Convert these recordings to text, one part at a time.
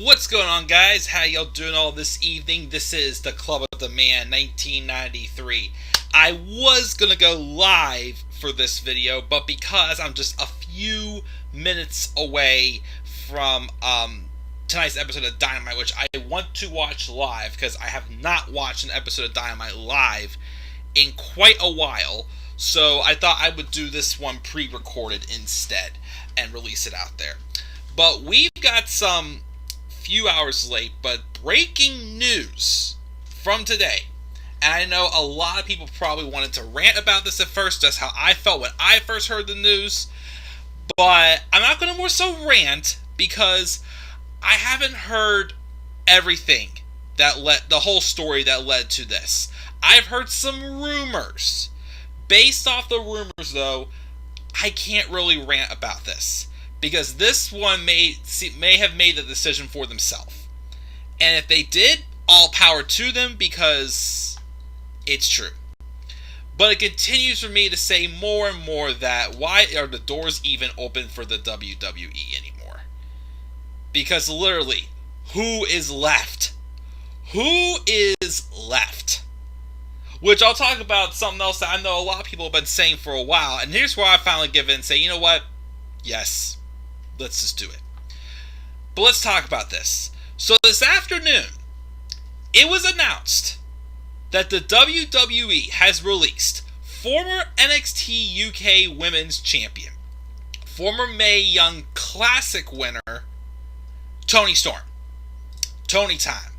What's going on, guys? How y'all doing all this evening? This is the Club of the Man 1993. I was gonna go live for this video, but because I'm just a few minutes away from tonight's episode of Dynamite, which I want to watch live because I have not watched an episode of Dynamite live in quite a while, so I thought I would do this one pre-recorded instead and release it out there. But we've got some few hours late, but breaking news from today. And I know a lot of people probably wanted to rant about this at first, that's how I felt when I first heard the news. But I'm not going to more so rant because I haven't heard everything that the whole story that led to this. I've heard some rumors. Based off the rumors, though, I can't really rant about this, because this one may have made the decision for themselves. And if they did, all power to them, because it's true. But it continues for me to say more and more that why are the doors even open for the WWE anymore? Because literally, who is left? Who is left? Which I'll talk about something else that I know a lot of people have been saying for a while. And here's where I finally give in and say, you know what? Yes. Let's just do it. But let's talk about this. So this afternoon, it was announced that the WWE has released former NXT UK Women's Champion, former Mae Young Classic winner, Toni Storm. Toni time.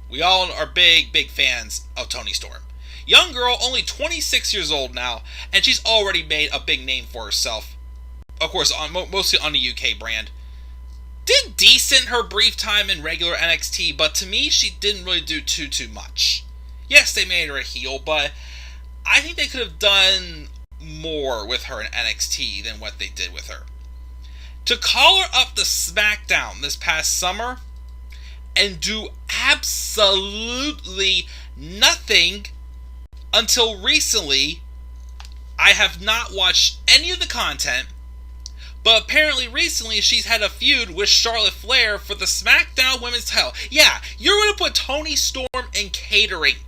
We all are big fans of Toni Storm. Young girl, only 26 years old now, and she's already made a big name for herself. Of course, mostly on the UK brand. Did decent her brief time in regular NXT, but to me, she didn't really do too much. Yes, they made her a heel, but I think they could have done more with her in NXT than what they did with her. To call her up to SmackDown this past summer and do absolutely nothing until recently, I have not watched any of the content. But apparently recently she's had a feud with Charlotte Flair for the SmackDown Women's title. Yeah, you're going to put Toni Storm in catering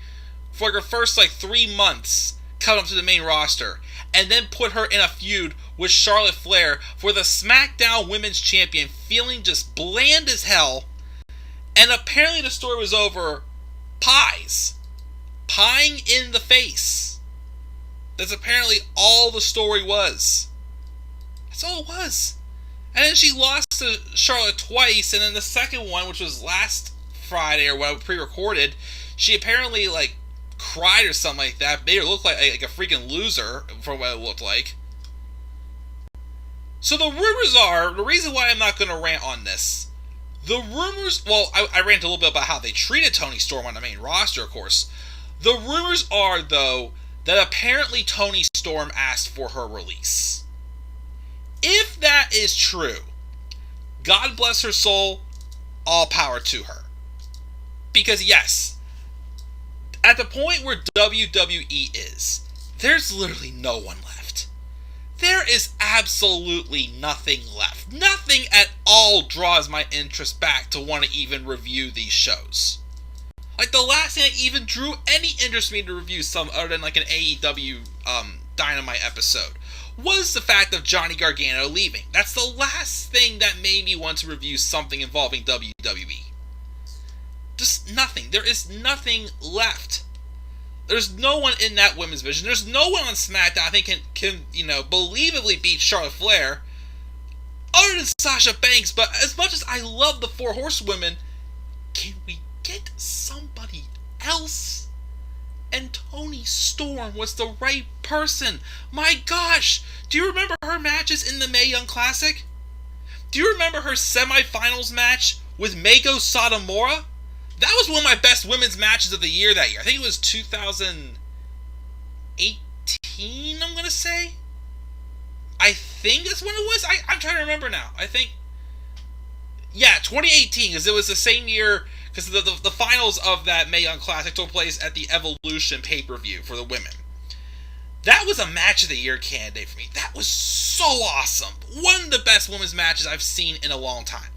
for her first 3 months coming up to the main roster, and then put her in a feud with Charlotte Flair for the SmackDown Women's Champion, feeling just bland as hell. And apparently the story was over pies. Pieing in the face. That's apparently all the story was. That's all it was. And then she lost to Charlotte twice, and then the second one, which was last Friday or what I pre-recorded, she apparently cried or something like that, made her look like a freaking loser from what it looked like. So the rumors are, the reason why I'm not going to rant on this, the rumors, well, I ranted a little bit about how they treated Toni Storm on the main roster, of course. The rumors are, though, that apparently Toni Storm asked for her release. If that is true, God bless her soul, all power to her. Because yes, at the point where WWE is, there's literally no one left. There is absolutely nothing left. Nothing at all draws my interest back to want to even review these shows. The last thing that even drew any interest in me to review some other than an AEW Dynamite episode was the fact of Johnny Gargano leaving. That's the last thing that made me want to review something involving WWE. Just nothing. There is nothing left. There's no one in that women's division. There's no one on SmackDown I think can believably beat Charlotte Flair, other than Sasha Banks. But as much as I love the Four Horsewomen, can we get somebody else? And Toni Storm was the right person. My gosh, do you remember her matches in the Mae Young Classic? Do you remember her semifinals match with Meiko Satomura? That was one of my best women's matches of the year that year. I think it was 2018, I'm going to say. I think that's when it was. I'm trying to remember now. I think, yeah, 2018, because it was the same year, because the finals of that Mae Young Classic took place at the Evolution pay-per-view for the women. That was a match of the year candidate for me. That was so awesome. One of the best women's matches I've seen in a long time.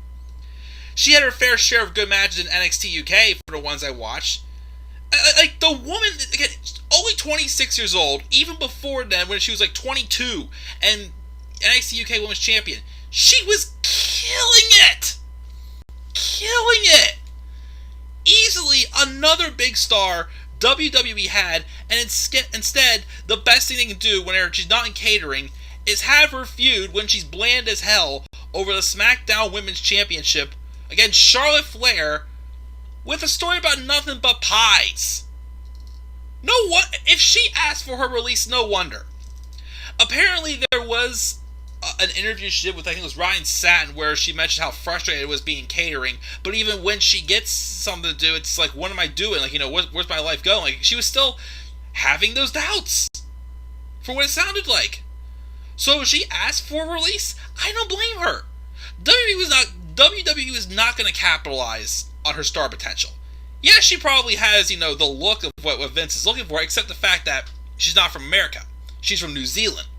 She had her fair share of good matches in NXT UK for the ones I watched. Like, the woman, again, only 26 years old, even before then, when she was like 22, and NXT UK Women's Champion, she was killing it! Killing it! Easily another big star WWE had, and instead, the best thing they can do when she's not in catering is have her feud when she's bland as hell over the SmackDown Women's Championship against Charlotte Flair, with a story about nothing but pies. No one, if she asked for her release, no wonder. Apparently, there was an interview she did with, I think it was Ryan Satin, where she mentioned how frustrated it was being catering. But even when she gets something to do, it's like, what am I doing? Like, where's my life going? Like, she was still having those doubts, for what it sounded like. So if she asked for a release, I don't blame her. WWE was not going to capitalize on her star potential. Yeah, she probably has, the look of what Vince is looking for, except the fact that she's not from America. She's from New Zealand.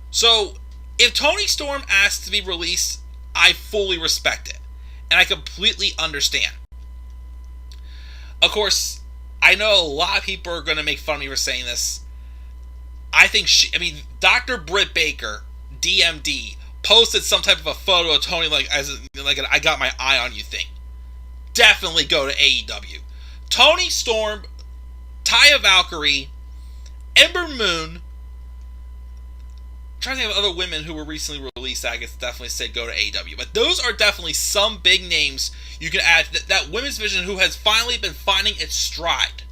So, if Toni Storm asks to be released, I fully respect it. And I completely understand. Of course, I know a lot of people are going to make fun of me for saying this. Dr. Britt Baker, DMD, posted some type of a photo of Toni like an I got my eye on you thing. Definitely go to AEW. Toni Storm, Taya Valkyrie, Ember Moon. I'm trying to think of other women who were recently released. I guess definitely say go to AEW. But those are definitely some big names you can add. That women's division who has finally been finding its stride.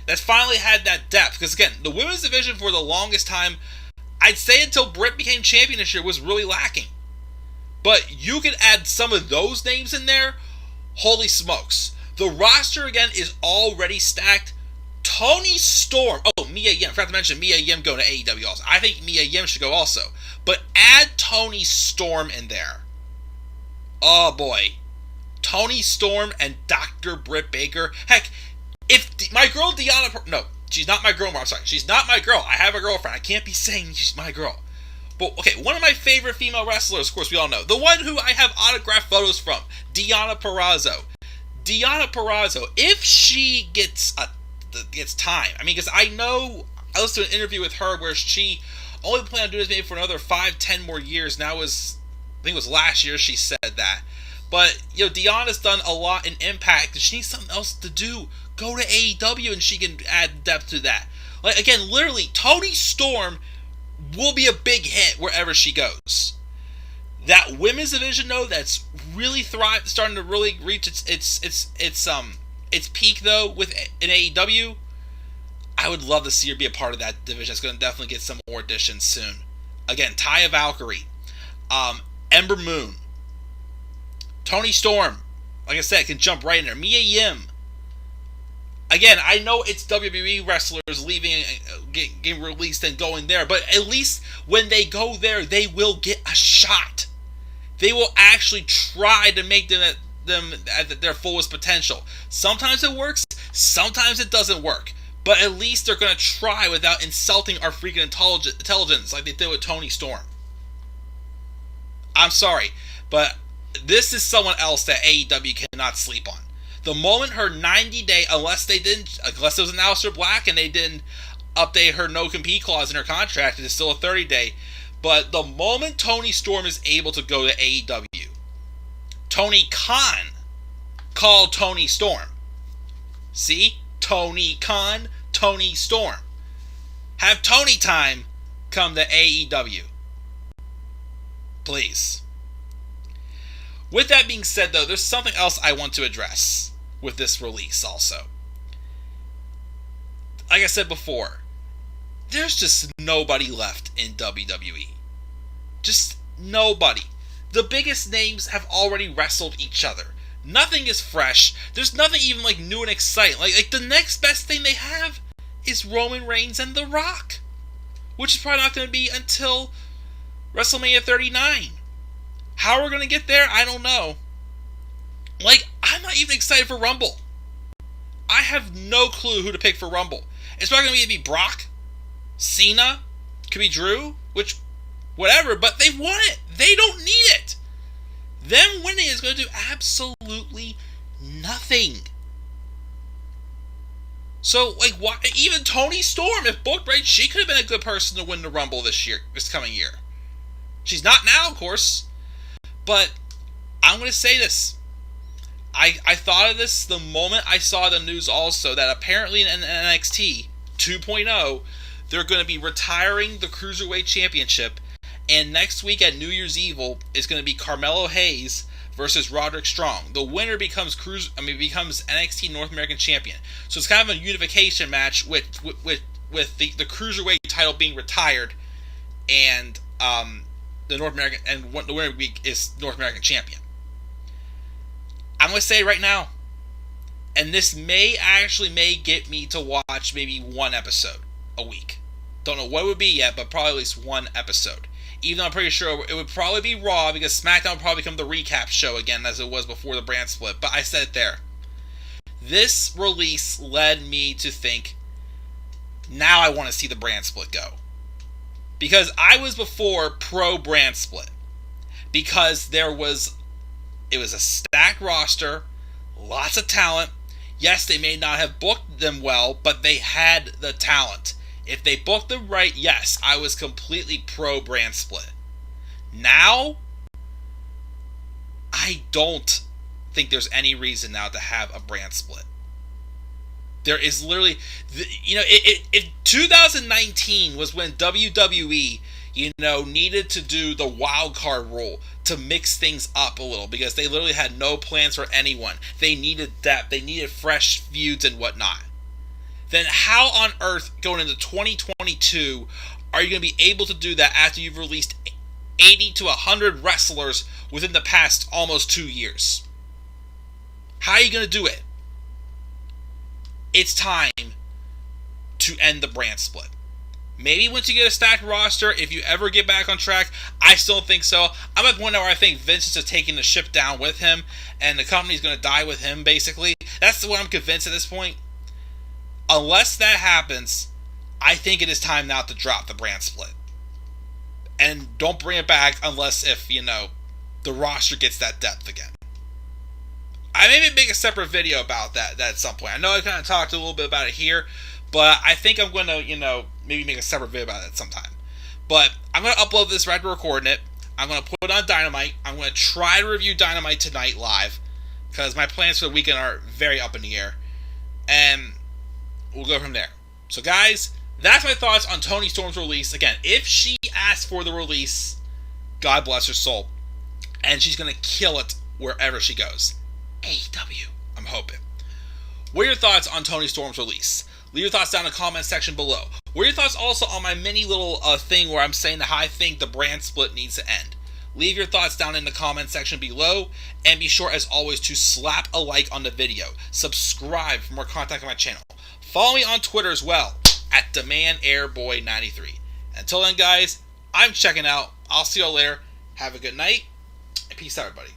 That's finally had that depth. Because again, the women's division for the longest time, I'd say until Britt became champion this year, was really lacking. But you can add some of those names in there. Holy smokes. The roster, again, is already stacked. Toni Storm. Oh, Mia Yim. I forgot to mention Mia Yim going to AEW also. I think Mia Yim should go also. But add Toni Storm in there. Oh, boy. Toni Storm and Dr. Britt Baker. Heck, if my girl Deanna... No, she's not my girl. I'm sorry. She's not my girl. I have a girlfriend. I can't be saying she's my girl. But, okay, one of my favorite female wrestlers, of course, we all know. The one who I have autographed photos from. Deonna Purrazzo. Deonna Purrazzo, if she gets time, because I know, I listened to an interview with her where she only planned on doing this maybe for another 5-10 more years. Now I think it was last year she said that. But, Deonna's done a lot in Impact, and she needs something else to do. Go to AEW and she can add depth to that. Like, again, literally, Toni Storm will be a big hit wherever she goes. That women's division, though, that's really starting to really reach its peak, though, with an AEW. I would love to see her be a part of that division. It's going to definitely get some more additions soon. Again, Taya Valkyrie, Ember Moon, Toni Storm, like I said, can jump right in there. Mia Yim. Again, I know it's WWE wrestlers leaving, getting released and going there, but at least when they go there, they will get a shot. They will actually try to make them at their fullest potential. Sometimes it works, sometimes it doesn't work. But at least they're going to try without insulting our freaking intelligence like they did with Toni Storm. I'm sorry, but this is someone else that AEW cannot sleep on. The moment her 90-day, unless it was an Aleister Black and they didn't update her no-compete clause in her contract, it is still a 30-day. But the moment Toni Storm is able to go to AEW, Tony Khan called Toni Storm. See? Tony Khan, Toni Storm. Have Tony time come to AEW. Please. With that being said, though, there's something else I want to address with this release also. Like I said before, there's just nobody left in WWE. Just nobody. The biggest names have already wrestled each other. Nothing is fresh. There's nothing even like new and exciting. Like the next best thing they have is Roman Reigns and The Rock, which is probably not going to be until WrestleMania 39. How we're going to get there, I don't know. Like, I'm not even excited for Rumble. I have no clue who to pick for Rumble. It's probably going to be Brock, Cena, could be Drew, which, whatever, but they want it. They don't need it. Them winning is going to do absolutely nothing. So, like, why? Even Toni Storm, if booked right, she could have been a good person to win the Rumble this coming year. She's not now, of course. But I'm going to say this. I thought of this the moment I saw the news also that apparently in NXT 2.0, they're going to be retiring the Cruiserweight Championship. And next week at New Year's Evil is going to be Carmelo Hayes versus Roderick Strong. The winner becomes NXT North American Champion. So it's kind of a unification match with the Cruiserweight title being retired, and the North American, and the winner is North American Champion. I'm going to say right now, and this may get me to watch maybe one episode a week. Don't know what it would be yet, but probably at least one episode. Even though I'm pretty sure it would probably be Raw, because SmackDown would probably become the recap show again as it was before the brand split. But I said it there. This release led me to think, now I want to see the brand split go. Because I was before pro brand split. Because it was a stacked roster, lots of talent. Yes, they may not have booked them well, but they had the talent. If they booked them right, yes, I was completely pro brand split. Now, I don't think there's any reason now to have a brand split. There is literally, 2019 was when WWE, needed to do the wild card rule to mix things up a little, because they literally had no plans for anyone. They needed depth. They needed fresh feuds and whatnot. Then how on earth, going into 2022, are you going to be able to do that after you've released 80 to 100 wrestlers within the past almost 2 years? How are you going to do it? It's time to end the brand split. Maybe once you get a stacked roster, if you ever get back on track. I still think so. I'm at the point where I think Vince is just taking the ship down with him, and the company's going to die with him, basically. That's what I'm convinced at this point. Unless that happens, I think it is time now to drop the brand split. And don't bring it back unless if, the roster gets that depth again. I maybe make a separate video about that at some point. I know I kind of talked a little bit about it here, but I think I'm going to, maybe make a separate video about it sometime. But I'm going to upload this right after recording it. I'm going to put it on Dynamite. I'm going to try to review Dynamite tonight live, because my plans for the weekend are very up in the air. And we'll go from there. So guys, that's my thoughts on Toni Storm's release. Again, if she asked for the release, God bless her soul. And she's going to kill it wherever she goes. AEW, I'm hoping. What are your thoughts on Toni Storm's release? Leave your thoughts down in the comment section below. What are your thoughts also on my mini little thing where I'm saying how I think the brand split needs to end? Leave your thoughts down in the comment section below, and be sure as always to slap a like on the video. Subscribe for more content on my channel. Follow me on Twitter as well, at DemandAirBoy93. Until then, guys, I'm checking out. I'll see you all later. Have a good night, and peace out, everybody.